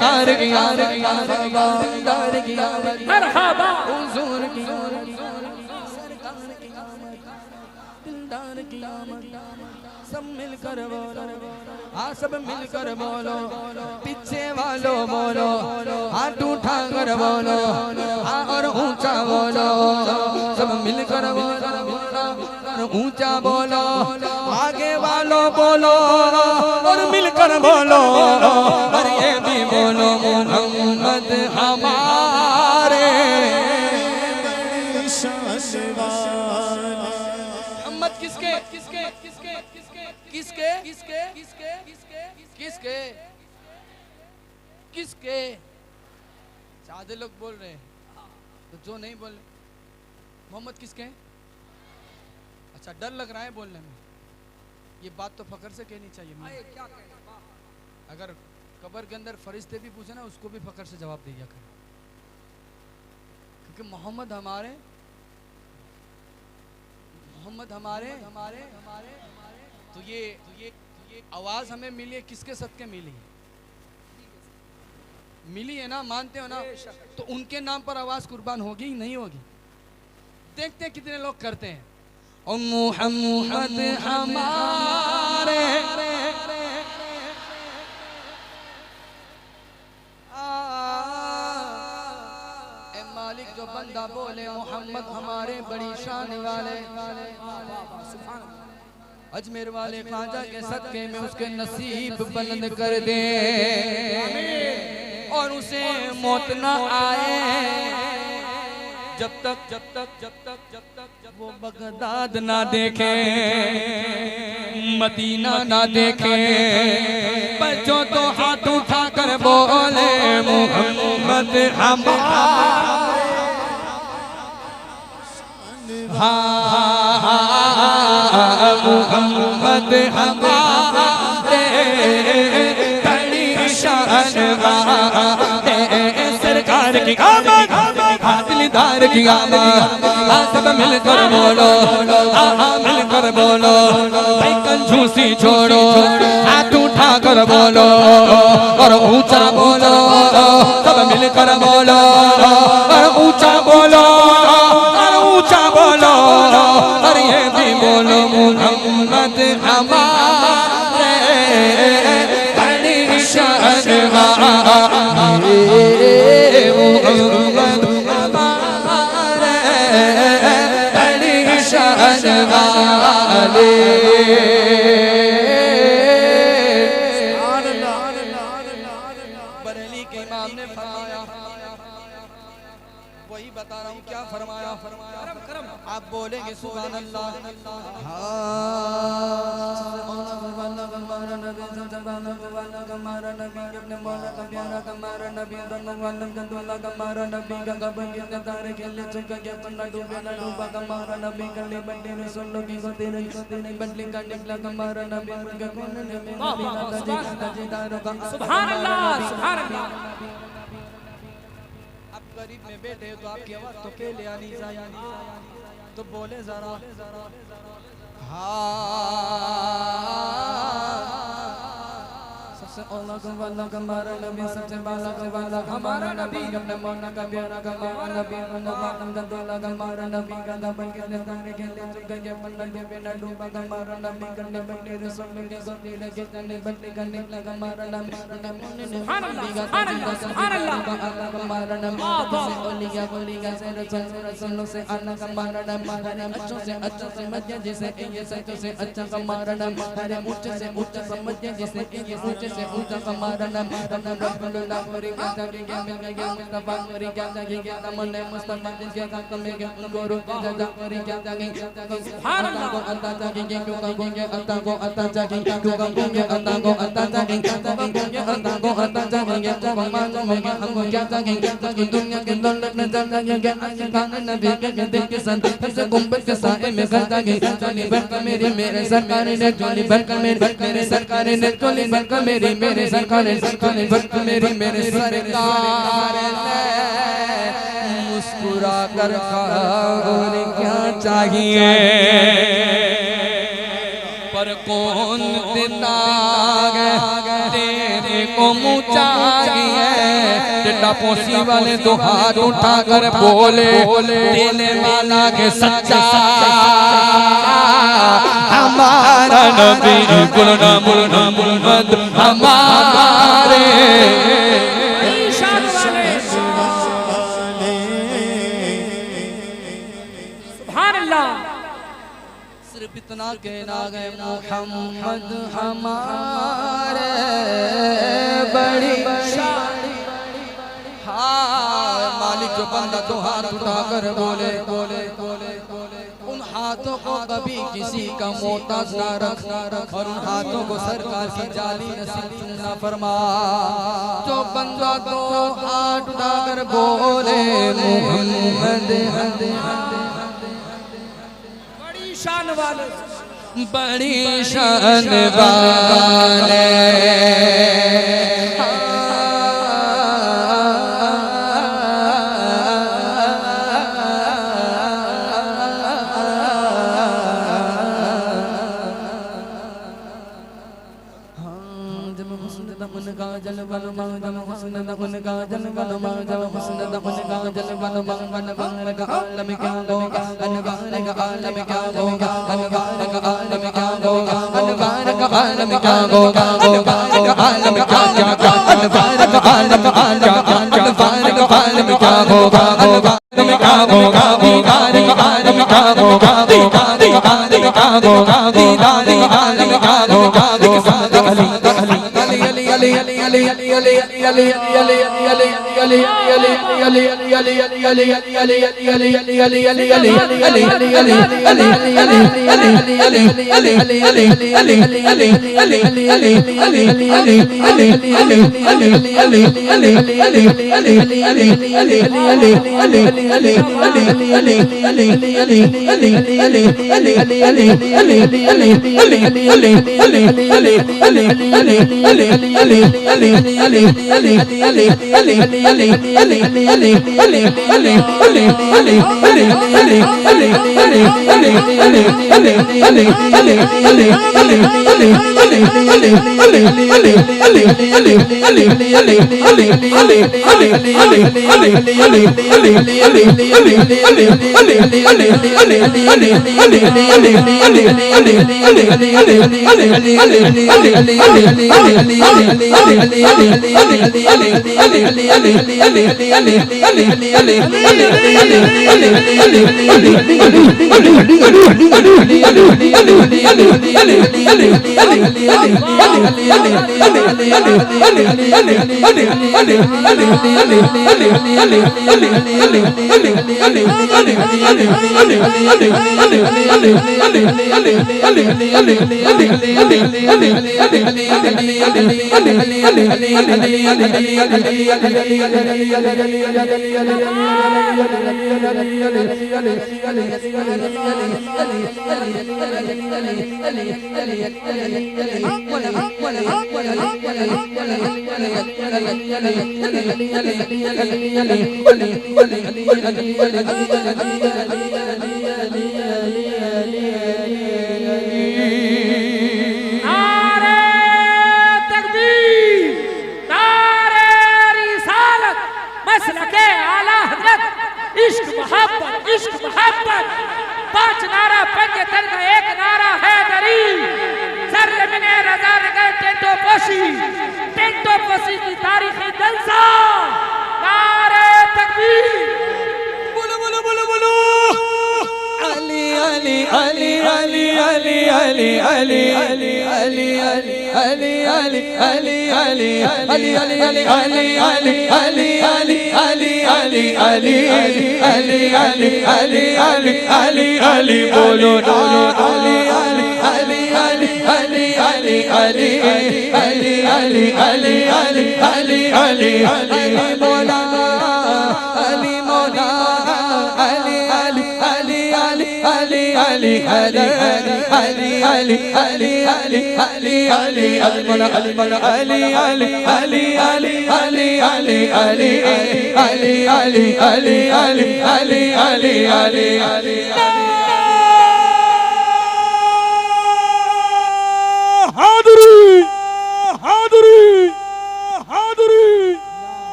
सरकार की मरहबा हुजूर की सब मिलकर बोलो, हाँ सब मिलकर बोलो, पीछे वालों बोलो, हाथ उठा कर बोलो, हाँ और ऊंचा बोलो, सब मिलकर बोलो, ऊंचा बोलो, आगे वालों बोलो और मिलकर बोलो, और ये भी बोलो मोहम्मद हमारे मोहम्मद किसके किसके किसके किसके किसके किसके किसके किसके किसके सादे लोग बोल रहे हैं तो जो नहीं बोल मोहम्मद किसके? अच्छा डर लग रहा है बोलने में, ये बात तो फखर से कहनी चाहिए। क्या अगर कब्र के अंदर फरिश्ते भी पूछे ना उसको भी फखर से जवाब दिया करें, क्योंकि मोहम्मद हमारे हमारे हमारे हमारे तो ये आवाज हमें मिली है किसके सदके मिली है? मिली है ना, मानते हो ना? तो उनके नाम पर आवाज कुर्बान होगी नहीं होगी? देखते हैं कितने लोग करते हैं। ओ मोहम्मद हमारे ए मालिक जो बंदा बोले मोहम्मद हमारे बड़ी शान वाले, अजमेर वाले ख्वाजा के सदके में उसके नसीब बुलंद कर दे और उसे मौत ना आए जब तक वो बगदाद ना देखे, मदीना ना देखे। बच्चों तो हाथ उठा कर बोले मोहम्मद हमारे, मोहम्मद हमारे बड़ी शान वाले, सरकार की आमद, दिलदार की आमद, सब मिलकर बोलो, मिलकर बोलो, भाई कंजूसी छोड़ो, हाथ उठा कर बोलो और ऊंचा बोलो, सब मिलकर बोलो और ऊंचा बोलो और ऊंचा बोलो, और ये भी बोलो मोहम्मद हमारे बड़ी शान वाले, मोहम्मद हमारे बड़ी शान वाले। बरेली के इमाम ने फरमाया, वही बता रहा हूँ क्या फरमाया। आप बोलेंगे सुभान अल्लाह। आप गरीब में बैठे हो तो आपकी आवाज तो पहले आनी चाहिए, तो बोले जरा सबसे औला वाला हमारा नबी, सबसे बाला वाला हमारा नबी, अपने मौला का प्यारा हमारा नबी, मुबारक का दोला हमारा नबी, गदा बन के तारे के ले चुके के पन्ना के बिना डूबा हमारा नबी, करने बैठे रसूल के सोने लगे तने बदले करने लगा हमारा नबी। सुभान अल्लाह सुभान अल्लाह हमारा नबी, से ओलिया बोलिया से रसूल से आना हमारा नबी, अच्छों से अच्छा समझ जिसे ये सच्चों से अच्छा हमारा नबी, अरे ऊंचे से ऊंचा समझ जिसे ये ऊंचे से ऊंचा हमारा नबी। रब्बुल्लाह करी क्या जागे क्या मिल गया मुस्तफा करी क्या जागे क्या तमन्ना मुस्तफा जिसके साथ में क्या उनको रोके जा करी क्या जागे सुभान अल्लाह को अता जागे क्यों कहोगे अता को अता जागे क्यों कहोगे अता को अता जागे अता को अता जागे जब मानो में हमको क्या जागे दुनिया के दौलत न जागे क्या आशिकान नबी के दिल के संग से गुंबद के साए में घर जागे चोली बरका मेरे सरकार ने चोली बरका मेरे सरकार ने चोली बरका मेरे सरकार बरका मेरे सरकार ने मुस्कुरा कर और क्या चाहिए पर कौन देता तेरे को मुँह चाहिए टपोसी वाले तो हाथ उठाकर बोले देने वाला के सच्चा हमारा नबी बोलना बोलना मोहम्मद हमारे सिर्फ इतना कहना गए मोहम्मद हमारे बड़ी हाँ मालिक जो बंदा तो हाथ उठाकर बोले बोले बोले बोले उन हाथों को कभी किसी का मोहताज ना रखना और उन हाथों को सरकार की जाली नसीब ना फरमा जो बंदा तो हाथ उठाकर बोले मोहम्मद शान वाले बड़ी शान वाले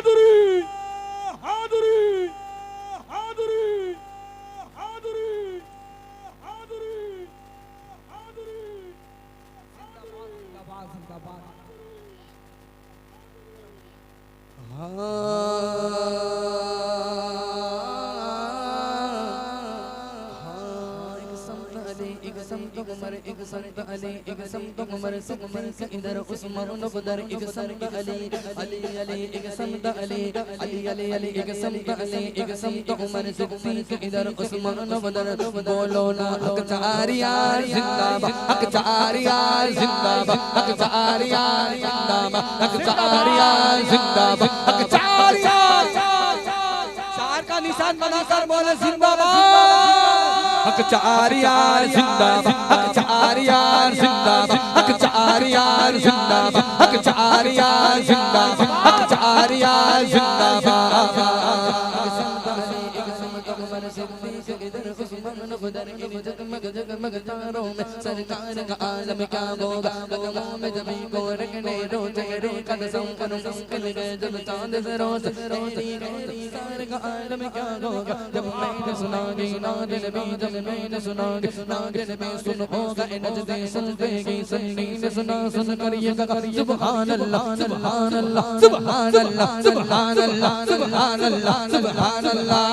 हादरी एक संत अली एक संत उमर सिद्दीक से इधर उस्मान बदर एक संत अली अली अली एक संत अली अली अली अली एक संत अली एक संत उमर सिद्दीक से इधर उस्मान बदर बोलो ना हक चारियार जिंदाबाद हक चारियार जिंदाबाद हक चारियार जिंदाबाद हक चारियार जिंदाबाद हक चारियार चार का निशान बनाकर बोले जिंदाबाद हक चारियार जिंदाबाद हक चारियार जिंदाबाद हक चारियार जिंदाबाद हक चारियार जिंदाबाद हक चारियार जिंदाबाद जगमग तारों में सरकार का आलम क्या होगा कदमों में जमी को रखने रोजे रे कदम पर मुश्किल गए जब चांद से रोज सरकार का आलम क्या होगा जब मैंने सुना गी नाद नबी जब मैंने सुना गी नाद नबी सुन होगा नजदे सजदेगी सन्नी ने सुना सुन कर ये कहा सुभान अल्लाह सुभान अल्लाह सुभान अल्लाह सुभान अल्लाह सुभान अल्लाह सुभान अल्लाह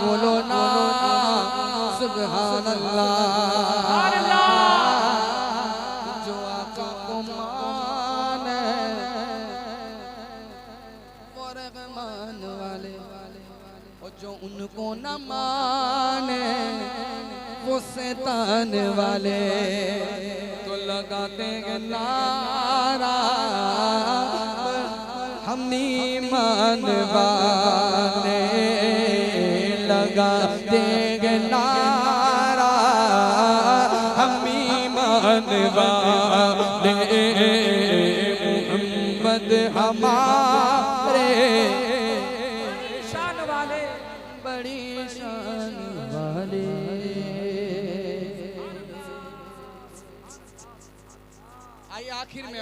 बोलो ना सुभान अल्लाह जो आका को माने वो रहमान वाले और जो उनको न माने वो शैतान वाले तो लगाते हैं नारा हम ईमान वाले लगाते हैं नारा हम ईमान वाले मोहम्मद हमारे शान वाले बड़ी शान वाले। आइए आखिर में